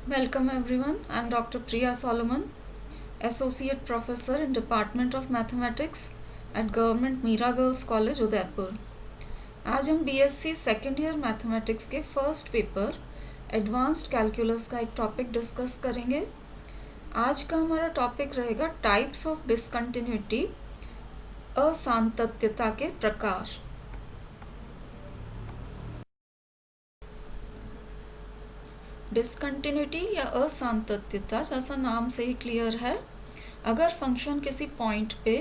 Welcome everyone. I am Dr. Priya Solomon, Associate Professor in Department of Mathematics at Government Mira Girls College, Udaipur. आज हम BSc second year mathematics के first paper advanced calculus का एक topic discuss करेंगे। आज का हमारा topic रहेगा टाइप्स ऑफ डिसकंटिन्यूटी, असांतत्यता के प्रकार। डिसकंटिन्यूटी या असांतत्यता जैसा नाम से ही क्लियर है, अगर फंक्शन किसी पॉइंट पे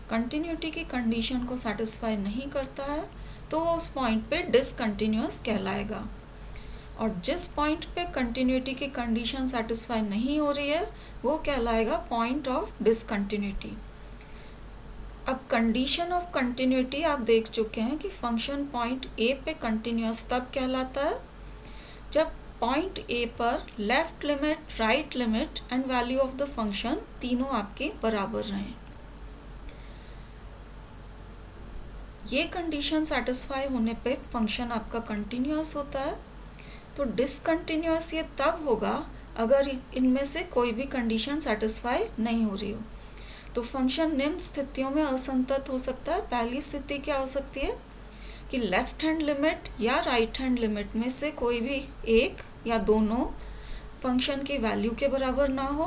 कंटिन्यूटी की कंडीशन को सेटिस्फाई नहीं करता है तो वो उस पॉइंट पे डिसकंटिन्यूअस कहलाएगा, और जिस पॉइंट पे कंटिन्यूटी की कंडीशन सेटिस्फाई नहीं हो रही है वो कहलाएगा पॉइंट ऑफ डिसकंटिन्यूटी। अब कंडीशन ऑफ कंटिन्यूटी आप देख चुके हैं कि फंक्शन पॉइंट ए पे कंटिन्यूअस तब कहलाता है जब पॉइंट ए पर left limit, right limit and value of the function तीनों आपके बराबर रहें। ये कंडीशन सेटिस्फाई होने पे फंक्शन आपका कंटिन्यूअस होता है। तो डिसकंटिन्यूअस ये तब होगा अगर इनमें से कोई भी कंडीशन सेटिस्फाई नहीं हो रही हो। तो फंक्शन निम्न स्थितियों में असंतत हो सकता है। पहली स्थिति क्या हो सकती है कि लेफ्ट हैंड लिमिट या राइट हैंड लिमिट में से कोई भी एक या दोनों फंक्शन की वैल्यू के बराबर ना हो,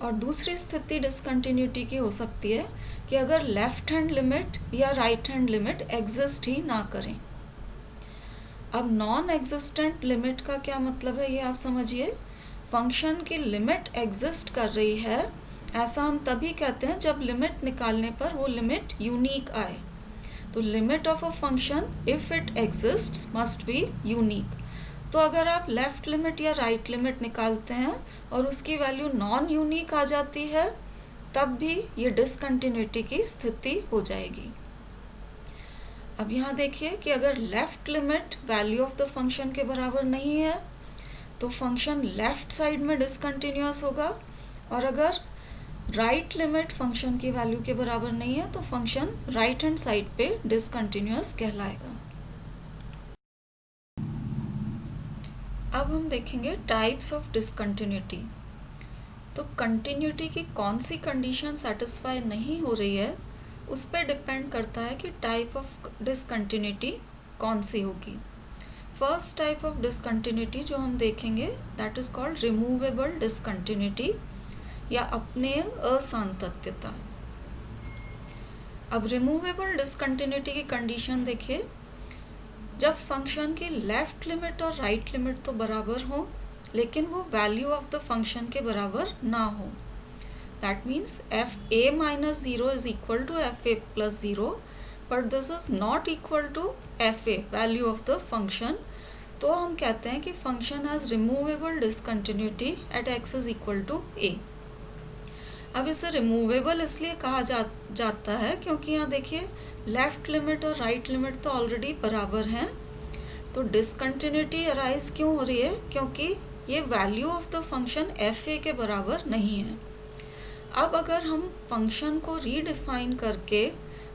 और दूसरी स्थिति डिसकंटिन्यूटी की हो सकती है कि अगर लेफ्ट हैंड लिमिट या राइट हैंड लिमिट एग्जिस्ट ही ना करें। अब नॉन एग्जिस्टेंट लिमिट का क्या मतलब है ये आप समझिए। फंक्शन की लिमिट एग्जिस्ट कर रही है ऐसा हम तभी कहते हैं जब लिमिट निकालने पर वो लिमिट यूनिक आए। तो limit of a function if it exists must be unique. तो अगर आप लेफ्ट लिमिट या राइट लिमिट निकालते हैं और उसकी वैल्यू नॉन यूनिक आ जाती है तब भी ये डिसकंटिन्यूटी की स्थिति हो जाएगी। अब यहाँ देखिए कि अगर left limit value of the function के बराबर नहीं है तो फंक्शन लेफ्ट साइड में डिसकंटिन्यूअस होगा, और अगर राइट लिमिट फंक्शन की वैल्यू के बराबर नहीं है तो फंक्शन राइट हैंड साइड पे डिसकंटिन्यूअस कहलाएगा। अब हम देखेंगे टाइप्स ऑफ डिसकंटिन्यूटी। तो कंटिन्यूटी की कौन सी कंडीशन सेटिस्फाई नहीं हो रही है उस पर डिपेंड करता है कि टाइप ऑफ डिसकंटिन्यूटी कौन सी होगी। फर्स्ट टाइप ऑफ डिसकंटिन्यूटी जो हम देखेंगे that is called removable discontinuity या अपनेय असांतत्यता। अब रिमूवेबल डिसकंटिन्यूटी की कंडीशन देखिए, जब फंक्शन की लेफ्ट लिमिट और राइट लिमिट तो बराबर हो लेकिन वो वैल्यू ऑफ द फंक्शन के बराबर ना हो। That means f a minus zero is equal to f a plus zero, but this is not equal to f a value of the function. तो हम कहते हैं कि function has removable discontinuity at x is equal to a. अब इसे removable इसलिए कहा जाता है क्योंकि यहाँ देखिए लेफ्ट लिमिट और राइट लिमिट तो ऑलरेडी बराबर हैं। तो डिसकंटिन्यूटी अराइज क्यों हो रही है? क्योंकि ये value of the function F A के बराबर नहीं है। अब अगर हम फंक्शन को रीडिफाइन करके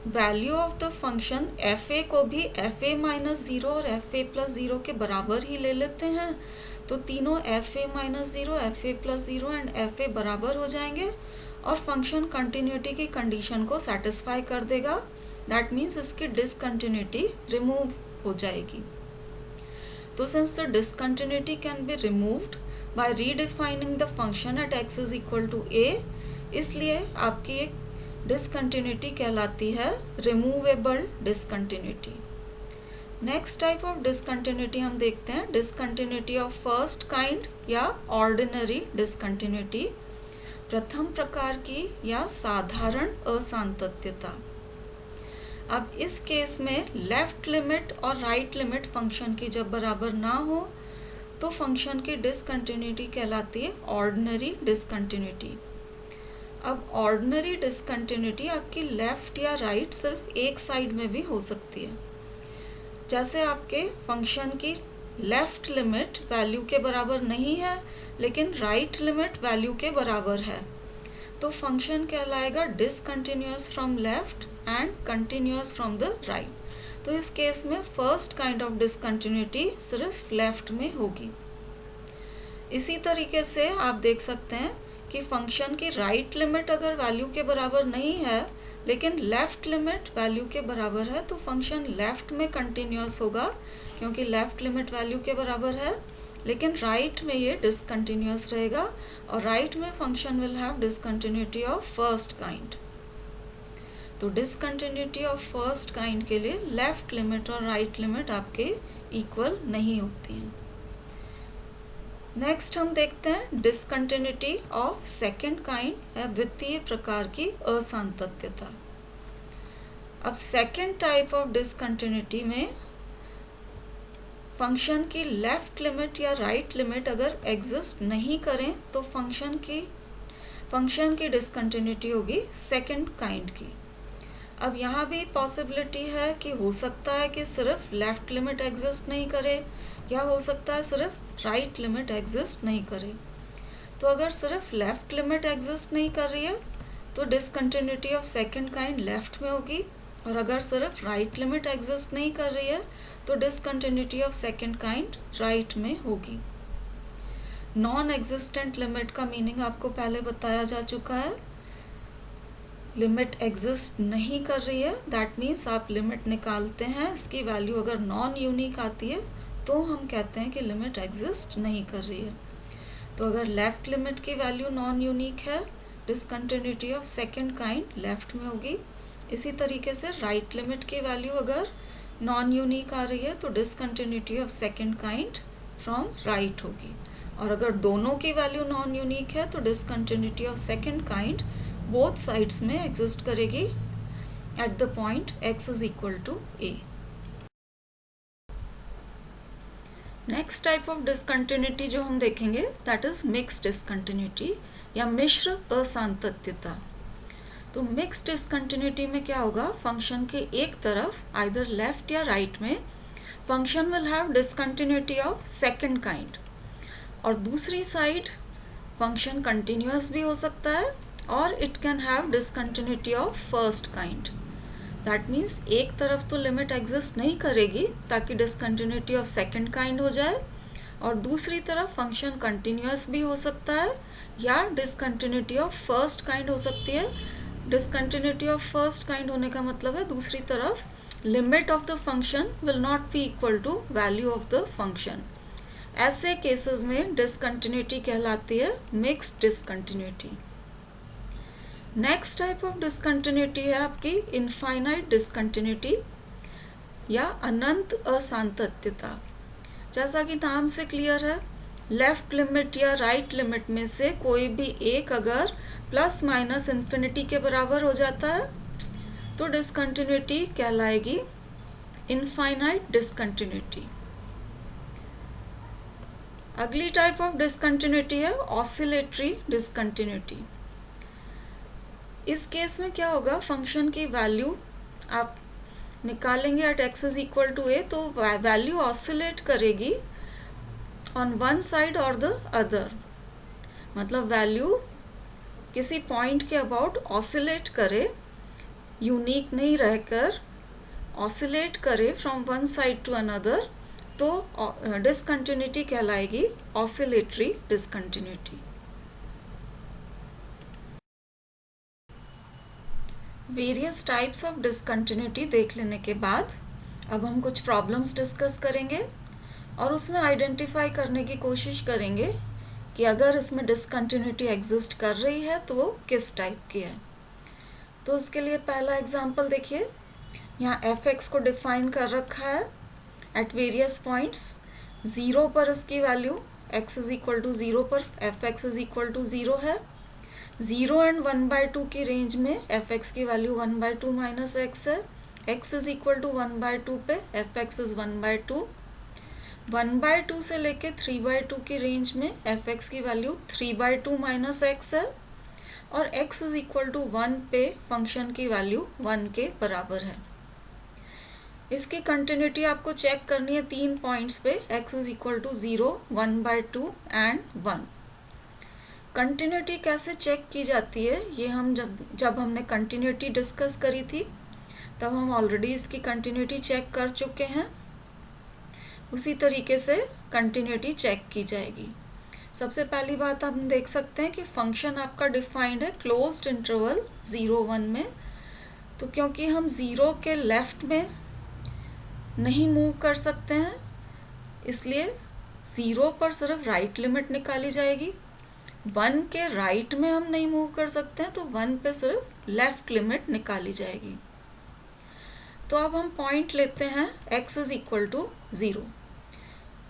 value of the function F A को भी एफ ए माइनस ज़ीरो और एफ ए प्लस ज़ीरो के बराबर ही ले लेते हैं तो तीनों F a minus zero, F a plus zero and F A बराबर हो जाएंगे और फंक्शन कंटिन्यूटी की कंडीशन को सेटिस्फाई कर देगा। दैट मीन्स इसकी डिसकंटिन्यूटी रिमूव हो जाएगी। तो since the discontinuity can be removed by redefining the function eight x is equal to a, इसलिए आपकी एक डिसकंटिन्यूटी कहलाती है removable discontinuity. Next type of discontinuity हम देखते हैं डिसकंटिन्यूटी ऑफ फर्स्ट काइंड या ऑर्डिनरी डिसकंटिन्यूटी, प्रथम प्रकार की या साधारण असांतत्यता। अब इस केस में लेफ्ट लिमिट और राइट लिमिट फंक्शन की जब बराबर ना हो तो फंक्शन की डिसकंटिन्यूटी कहलाती है ऑर्डिनरी डिसकंटिन्यूटी। अब ऑर्डिनरी डिसकंटिन्यूटी आपकी लेफ्ट या राइट सिर्फ एक साइड में भी हो सकती है। जैसे आपके फंक्शन की लेफ्ट लिमिट वैल्यू के बराबर नहीं है लेकिन राइट लिमिट वैल्यू के बराबर है तो फंक्शन कहलाएगा discontinuous from left and continuous from the right. तो इस केस में फर्स्ट काइंड ऑफ डिसकंटिन्यूटी सिर्फ लेफ्ट में होगी। इसी तरीके से आप देख सकते हैं कि फंक्शन की राइट लिमिट अगर वैल्यू के बराबर नहीं है लेकिन लेफ्ट लिमिट वैल्यू के बराबर है तो फंक्शन लेफ्ट में कंटिन्यूअस होगा, क्योंकि लेफ्ट लिमिट वैल्यू के बराबर है, लेकिन राइट में ये डिसकंटिन्यूअस रहेगा और राइट में function will have discontinuity of first kind. तो डिसकंटिन्यूटी ऑफ फर्स्ट काइंड के लिए लेफ्ट लिमिट और राइट लिमिट आपके इक्वल नहीं होती हैं। नेक्स्ट हम देखते हैं डिसकंटिन्यूटी ऑफ सेकंड काइंड या द्वितीय प्रकार की असांतत्यता। अब सेकंड टाइप ऑफ डिसकंटिन्यूटी में फंक्शन की लेफ्ट लिमिट या राइट लिमिट अगर एग्जिस्ट नहीं करें तो फंक्शन की डिसकंटिन्यूटी होगी सेकंड काइंड की। अब यहाँ भी पॉसिबिलिटी है कि हो सकता है कि सिर्फ लेफ्ट लिमिट एग्जिस्ट नहीं करे या हो सकता है सिर्फ राइट लिमिट एग्जिस्ट नहीं करे। तो अगर सिर्फ लेफ्ट लिमिट एग्जिस्ट नहीं कर रही है तो discontinuity of second kind left में होगी, और अगर सिर्फ राइट लिमिट एग्जिस्ट नहीं कर रही है तो discontinuity of second kind right में होगी। नॉन एग्जिस्टेंट लिमिट का मीनिंग आपको पहले बताया जा चुका है। लिमिट एग्जिस्ट नहीं कर रही है, दैट मीन्स आप लिमिट निकालते हैं, इसकी वैल्यू अगर नॉन यूनिक आती है तो हम कहते हैं कि लिमिट एग्जिस्ट नहीं कर रही है। तो अगर लेफ्ट लिमिट की वैल्यू नॉन यूनिक है, discontinuity of second kind left में होगी। इसी तरीके से राइट लिमिट की वैल्यू अगर नॉन यूनिक आ रही है तो discontinuity of second kind from right होगी, और अगर दोनों की वैल्यू नॉन यूनिक है तो discontinuity of second kind both sides में एग्जिस्ट करेगी at the point x is equal to a। Next type of discontinuity जो हम देखेंगे दैट इज मिक्स्ड डिसकंटिन्यूटी या मिश्र असांतत्यता। तो मिक्स्ड डिसकंटिन्यूटी में क्या होगा, फंक्शन के एक तरफ आइदर लेफ्ट या राइट में function will have discontinuity of second kind, और दूसरी साइड फंक्शन कंटिन्यूअस भी हो सकता है और it can have discontinuity of first kind. That means एक तरफ तो लिमिट एग्जिस्ट नहीं करेगी ताकि डिसकंटिन्यूटी ऑफ सेकंड काइंड हो जाए, और दूसरी तरफ फंक्शन कंटिन्यूअस भी हो सकता है या डिसकंटिन्यूटी ऑफ फर्स्ट काइंड हो सकती है। डिसकंटिन्यूटी ऑफ फर्स्ट काइंड होने का मतलब है दूसरी तरफ limit of the function will not be equal to value of the function. ऐसे केसेस में डिसकंटिन्यूटी कहलाती है mixed discontinuity. Next type of discontinuity है आपकी इनफाइनाइट डिसकंटिन्यूटी या अनंत असांतत्यता। जैसा कि नाम से क्लियर है, लेफ्ट लिमिट या राइट लिमिट में से कोई भी एक अगर प्लस माइनस इन्फिनिटी के बराबर हो जाता है तो डिसकंटिन्यूटी कहलाएगी इनफाइनाइट डिसकंटिन्यूटी। अगली टाइप ऑफ डिसकंटिन्यूटी है ऑसिलेटरी डिसकंटिन्यूटी। इस केस में क्या होगा, फंक्शन की वैल्यू आप निकालेंगे at x is equal to a तो वैल्यू ऑसिलेट करेगी ऑन वन साइड और द अदर, मतलब वैल्यू किसी पॉइंट के अबाउट ऑसिलेट करे, यूनिक नहीं रहकर ऑसिलेट करे from one side to another, तो डिसकंटिन्यूटी कहलाएगी oscillatory discontinuity. Various types of discontinuity देख लेने के बाद अब हम कुछ प्रॉब्लम्स डिस्कस करेंगे और उसमें आइडेंटिफाई करने की कोशिश करेंगे कि अगर इसमें डिसकंटिन्यूटी एग्जिस्ट कर रही है तो वो किस टाइप की है। तो उसके लिए पहला एग्जांपल देखिए, यहाँ f(x) को डिफाइन कर रखा है एट वेरियस पॉइंट्स। 0 पर इसकी value x is equal to 0 पर f(x) इज इक्वल टू 0 है। 0 एंड 1/2 की रेंज में f(x) की वैल्यू 1/2 माइनस x है। x इज इक्वल टू 1/2 पे f(x) इज 1/2। 1/2 से लेके 3/2 की रेंज में f(x) की वैल्यू 3/2 माइनस x है, और x इज इक्वल टू 1 पे फंक्शन की वैल्यू 1 के बराबर है। इसकी कंटिन्यूटी आपको चेक करनी है 3 पॉइंट्स पे, x is equal to 0, 1/2 and 1। Continuity कैसे चेक की जाती है, ये हम जब हमने कंटिन्यूटी डिस्कस करी थी तब हम ऑलरेडी इसकी कंटिन्यूटी चेक कर चुके हैं। उसी तरीके से कंटिन्यूटी चेक की जाएगी। सबसे पहली बात हम देख सकते हैं कि फंक्शन आपका डिफाइंड है क्लोज्ड इंटरवल 0-1 में, तो क्योंकि हम 0 के लेफ्ट में नहीं मूव कर सकते हैं, इसलिए 0 पर सिर्फ राइट लिमिट निकाली जाएगी। 1 के राइट में हम नहीं मूव कर सकते हैं, तो 1 पे सिर्फ लेफ्ट लिमिट निकाली जाएगी। तो अब हम पॉइंट लेते हैं x इज इक्वल टू 0।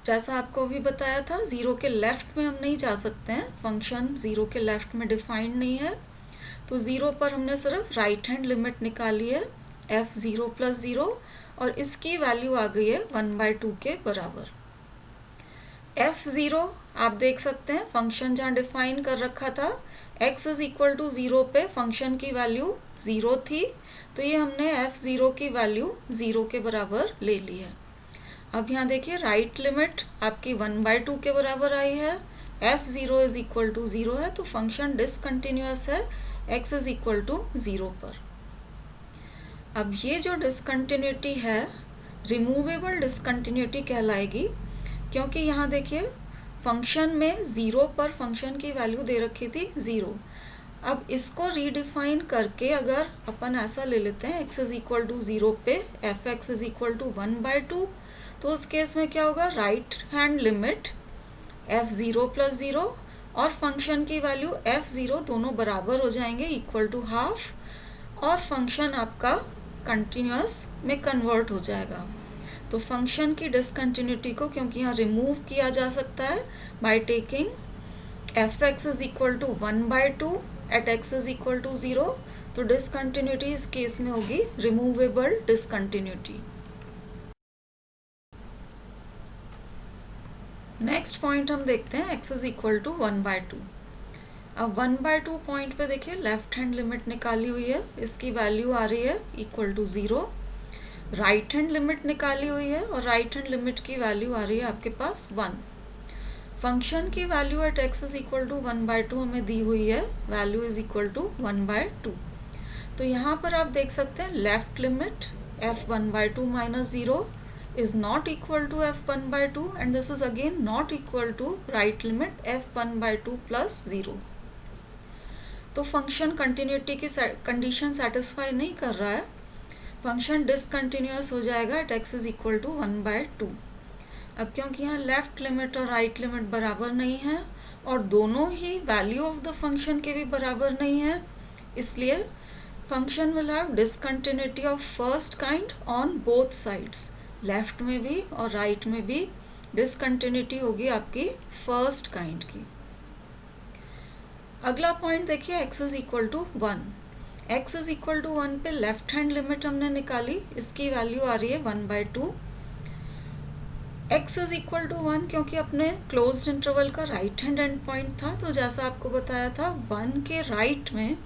जैसा आपको अभी बताया था, 0 के लेफ्ट में हम नहीं जा सकते हैं, फंक्शन 0 के लेफ्ट में डिफाइंड नहीं है, तो 0 पर हमने सिर्फ राइट हैंड लिमिट निकाली है f0 + 0, और इसकी वैल्यू आ गई है 1/2 के बराबर। f0 आप देख सकते हैं फंक्शन जहाँ डिफाइन कर रखा था x इज इक्वल टू 0 पे फंक्शन की वैल्यू 0 थी, तो ये हमने f0 की वैल्यू 0 के बराबर ले ली है। अब यहाँ देखिए राइट लिमिट आपकी 1/2 के बराबर आई है, f0 इज इक्वल टू 0 है, तो फंक्शन डिसकंटिन्यूअस है x इज इक्वल टू 0 पर। अब ये जो डिसकंटिन्यूटी है रिमूवेबल डिसकंटिन्यूटी कहलाएगी, क्योंकि यहाँ देखिए फंक्शन में 0 पर फंक्शन की वैल्यू दे रखी थी 0। अब इसको रीडिफाइन करके अगर अपन ऐसा ले लेते हैं x इज इक्वल टू 0 पे fx इज इक्वल टू 1/2, तो उस केस में क्या होगा, राइट हैंड लिमिट f0 + 0 और फंक्शन की वैल्यू f0 दोनों बराबर हो जाएंगे इक्वल टू हाफ, और फंक्शन आपका कंटिन्यूअस में कन्वर्ट हो जाएगा। तो फंक्शन की डिसकंटिन्यूटी को क्योंकि यहाँ रिमूव किया जा सकता है by taking fx is equal to 1/2 at x is equal to 0, तो डिसकंटिन्यूटी इस केस में होगी रिमूवेबल डिसकंटिन्यूटी। नेक्स्ट पॉइंट हम देखते हैं x इज इक्वल टू 1/2। अब 1/2 पॉइंट पे देखिए लेफ्ट हैंड लिमिट निकाली हुई है, इसकी वैल्यू आ रही है equal to 0। Right hand limit निकाली हुई है और राइट हैंड लिमिट की वैल्यू आ रही है आपके पास 1। फंक्शन की value at x is equal to 1/2 हमें दी हुई है, वैल्यू इज इक्वल टू 1/2। तो यहाँ पर आप देख सकते हैं left limit f1/2 - 0 is not equal to f1/2, and this is again not equal to right limit f1/2 + 0। तो फंक्शन कंटिन्यूटी की कंडीशन सेटिस्फाई नहीं कर रहा है, फंक्शन डिसकंटिन्यूअस हो जाएगा at x is equal to 1/2। अब क्योंकि यहाँ लेफ्ट लिमिट और राइट लिमिट बराबर नहीं है और दोनों ही वैल्यू ऑफ द फंक्शन के भी बराबर नहीं है, इसलिए function will have discontinuity of first kind on both sides, left में भी और राइट में भी डिसकंटिन्यूटी होगी आपकी फर्स्ट काइंड की। अगला पॉइंट देखिए x is equal to 1। x is equal to 1 पे लेफ्ट हैंड लिमिट हमने निकाली, इसकी वैल्यू आ रही है 1/2। x इज इक्वल टू 1 क्योंकि अपने क्लोज्ड इंटरवल का राइट हैंड एंड पॉइंट था, तो जैसा आपको बताया था 1 के राइट में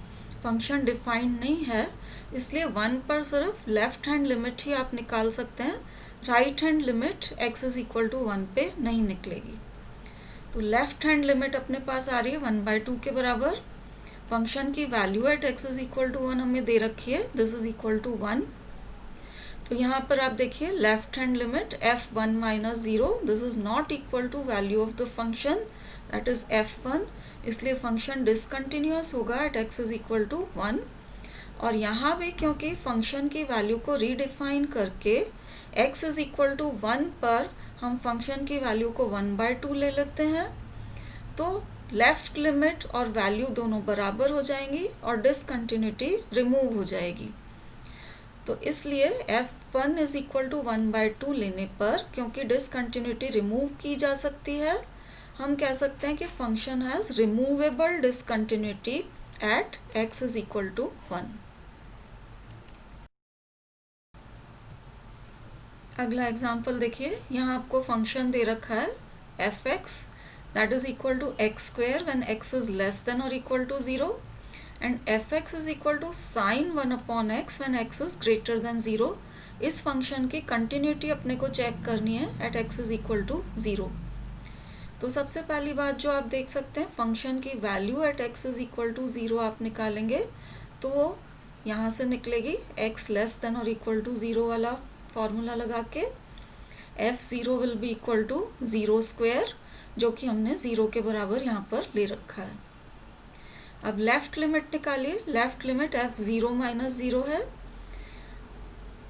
फंक्शन डिफाइंड नहीं है, इसलिए 1 पर सिर्फ लेफ्ट हैंड लिमिट ही आप निकाल सकते हैं, right hand limit x is equal to 1 पे नहीं निकलेगी। तो लेफ्ट हैंड लिमिट अपने पास आ रही है 1/2 के बराबर, फंक्शन की value at x is equal to 1 हमें दे रखी है, दिस इज इक्वल टू 1। तो यहाँ पर आप देखिए left hand limit f1 - 0, this is not equal to value of the function that is f1, इसलिए फंक्शन डिसकंटिन्यूअस होगा at x is equal to 1। और यहाँ भी क्योंकि फंक्शन की वैल्यू को रीडिफाइन करके x इज इक्वल टू 1 पर हम फंक्शन की वैल्यू को 1/2 ले लेते हैं, तो लेफ्ट लिमिट और वैल्यू दोनों बराबर हो जाएंगी और डिसकंटिन्यूटी रिमूव हो जाएगी। तो इसलिए f1 इज इक्वल टू 1/2 लेने पर क्योंकि डिसकंटिन्यूटी रिमूव की जा सकती है, हम कह सकते हैं कि function has removable discontinuity at x is equal to 1। अगला एग्जाम्पल देखिए, यहाँ आपको फंक्शन दे रखा है f(x) that is equal to x² when x is less than और equal to 0 and f(x) is equal to sin 1/x when x is greater than 0। इस function की continuity अपने को चेक करनी है at x is equal to 0। तो सबसे पहली बात जो आप देख सकते हैं, फंक्शन की value at x is equal to 0 आप निकालेंगे तो वो यहाँ से निकलेगी x लेस देन और इक्वल टू 0 वाला फॉर्मूला लगा के f0 will be equal to 0² जो कि हमने 0 के बराबर यहाँ पर ले रखा है। अब लेफ्ट लिमिट निकालिए। लेफ्ट लिमिट f0 माइनस 0 है।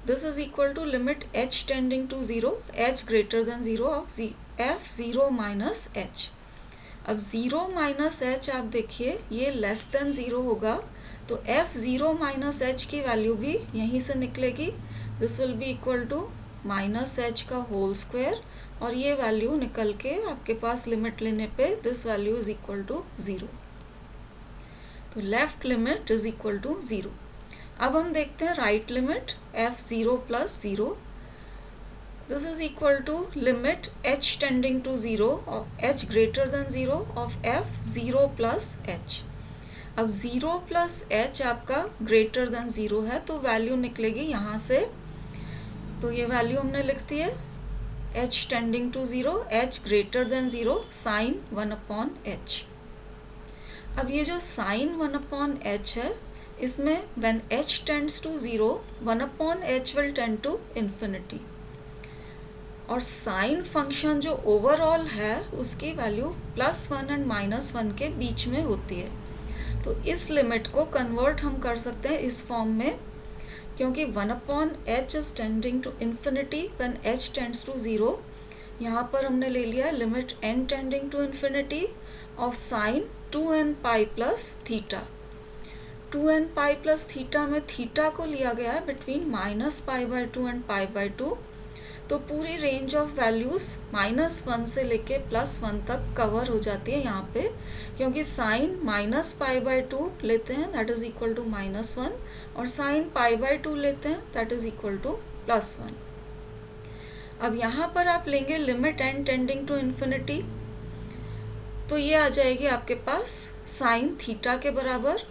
This is equal to limit h tending to 0, h greater than 0 of f0 minus h। अब 0 माइनस h आप देखिए ये लेस देन 0 होगा, तो f0 माइनस h की वैल्यू भी यहीं से निकलेगी। This will be equal to minus h का होल स्क्वायर, और ये वैल्यू निकल के आपके पास लिमिट लेने पे this value is equal to 0। तो left limit is equal to 0। अब हम देखते हैं right limit f0 plus 0। This is equal to limit h tending to 0 h greater than 0 of f0 plus h। अब 0 प्लस h आपका greater than 0 है, तो value निकलेगी यहाँ से। तो ये वैल्यू हमने लिख दी है h tending to 0, h greater than 0 sine 1/h। अब ये जो साइन 1/h है, इसमें when h tends to 0 1/h will tend to infinity, और साइन फंक्शन जो ओवरऑल है उसकी वैल्यू +1 एंड -1 के बीच में होती है। तो इस लिमिट को कन्वर्ट हम कर सकते हैं इस फॉर्म में, क्योंकि 1/h is tending to infinity when h tends to 0। यहाँ पर हमने ले लिया limit n tending to infinity of sine 2n pi plus theta. 2n pi plus theta में थीटा को लिया गया है बिटवीन -π/2 एंड π/2। तो पूरी रेंज ऑफ वैल्यूज -1 से लेके +1 तक कवर हो जाती है यहाँ पे, क्योंकि साइन -π/2 लेते हैं दैट इज इक्वल टू -1, और साइन π/2 लेते हैं दैट इज इक्वल टू +1। अब यहाँ पर आप लेंगे limit n tending to infinity, तो ये आ जाएगी आपके पास साइन थीटा के बराबर,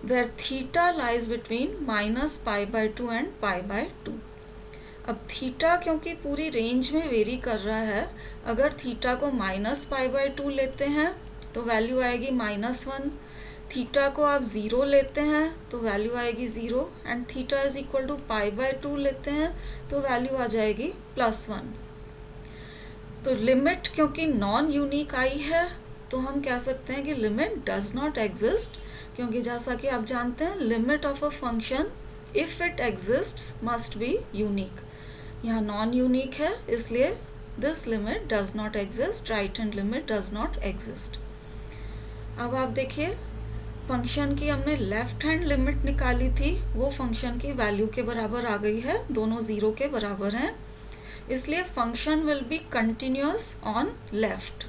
where theta lies between -π/2 and π/2। अब थीटा क्योंकि पूरी रेंज में वेरी कर रहा है, अगर थीटा को -π/2 लेते हैं तो वैल्यू आएगी -1, थीटा को आप 0 लेते हैं तो वैल्यू आएगी 0, and theta is equal to π/2 लेते हैं तो वैल्यू आ जाएगी +1। तो लिमिट क्योंकि नॉन यूनिक आई है, तो हम कह सकते हैं कि लिमिट डज नॉट एग्जिस्ट, क्योंकि जैसा कि आप जानते हैं limit of a function if it exists must be unique. यहाँ नॉन यूनिक है, इसलिए this limit does not exist, right hand limit does not exist. अब आप देखिए फंक्शन की हमने लेफ्ट हैंड लिमिट निकाली थी, वो फंक्शन की वैल्यू के बराबर आ गई है, दोनों 0 के बराबर हैं, इसलिए function will be continuous on left.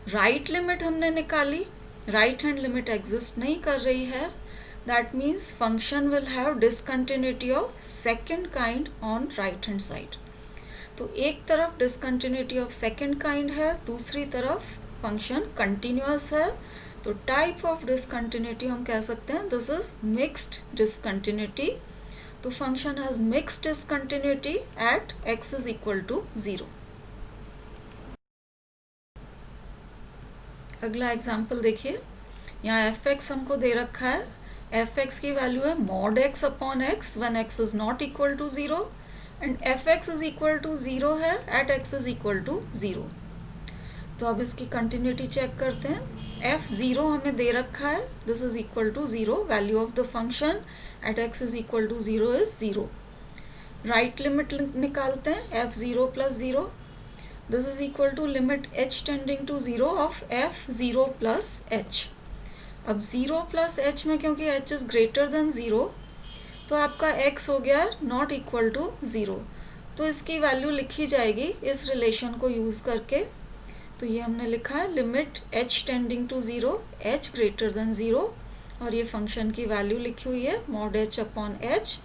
Right limit हमने निकाली, राइट हैंड लिमिट एग्जिस्ट नहीं कर रही है, that means function will have discontinuity of second kind on right hand side। तो एक तरफ discontinuity of second kind है, दूसरी तरफ function continuous है, तो type of discontinuity हम कह सकते हैं this is mixed discontinuity। तो function has mixed discontinuity at x is equal to 0। अगला एग्जाम्पल देखिए, यहाँ fx हमको दे रखा है, fx की वैल्यू है mod x upon x when x is not equal to 0, and fx is equal to 0 है at x is equal to 0। तो अब इसकी कंटिन्यूटी चेक करते हैं। f0 हमें दे रखा है, this is equal to 0, value of the function at x is equal to 0 is 0। Right limit निकालते हैं, f0 plus 0, this is equal to limit h tending to 0 of f0 plus h। अब 0 plus h में क्योंकि h is greater than 0, तो आपका x हो गया not equal to 0, तो इसकी वैल्यू लिखी जाएगी इस रिलेशन को यूज़ करके। तो ये हमने लिखा है limit h tending to 0, h greater than 0, और ये फंक्शन की वैल्यू लिखी हुई है mod h upon h।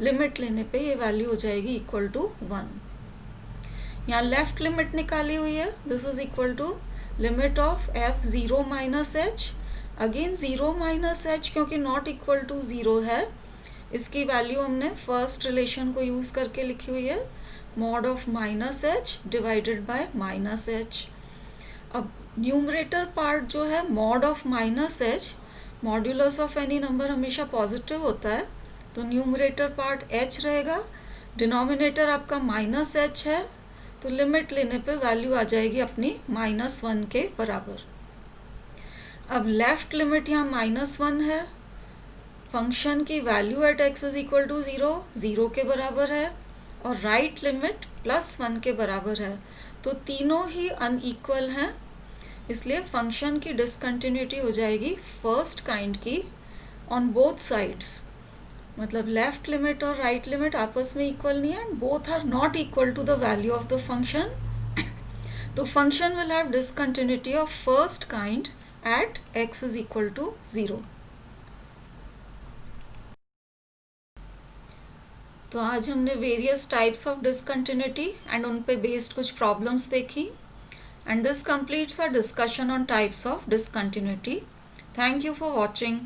Limit लेने पे ये वैल्यू हो जाएगी इक्वल टू 1। यहाँ लेफ्ट लिमिट निकाली हुई है, this is equal to limit of f0 minus h। Again 0 minus h क्योंकि नॉट इक्वल टू 0 है, इसकी वैल्यू हमने फर्स्ट रिलेशन को यूज़ करके लिखी हुई है mod of minus h divided by minus h। अब न्यूमरेटर पार्ट जो है mod of minus h, modulus of any number हमेशा पॉजिटिव होता है, तो न्यूमरेटर पार्ट h रहेगा, डिनोमिनेटर आपका माइनस h है, तो लिमिट लेने पे वैल्यू आ जाएगी अपनी -1 के बराबर। अब लेफ्ट लिमिट यहाँ -1 है, फंक्शन की value at x is equal to 0 0 के बराबर है, और राइट लिमिट +1 के बराबर है। तो तीनों ही अनइक्वल हैं, इसलिए फंक्शन की डिसकंटिन्यूटी हो जाएगी फर्स्ट काइंड की ऑन बोथ साइड्स। मतलब लेफ्ट लिमिट और राइट लिमिट आपस में इक्वल नहीं है, and both are not equal to the value of the function. तो function will have discontinuity of first kind at x is equal to 0। तो आज हमने various types of discontinuity and उन पे बेस्ड कुछ प्रॉब्लम्स देखी, and this completes our discussion on types of discontinuity. Thank you for watching.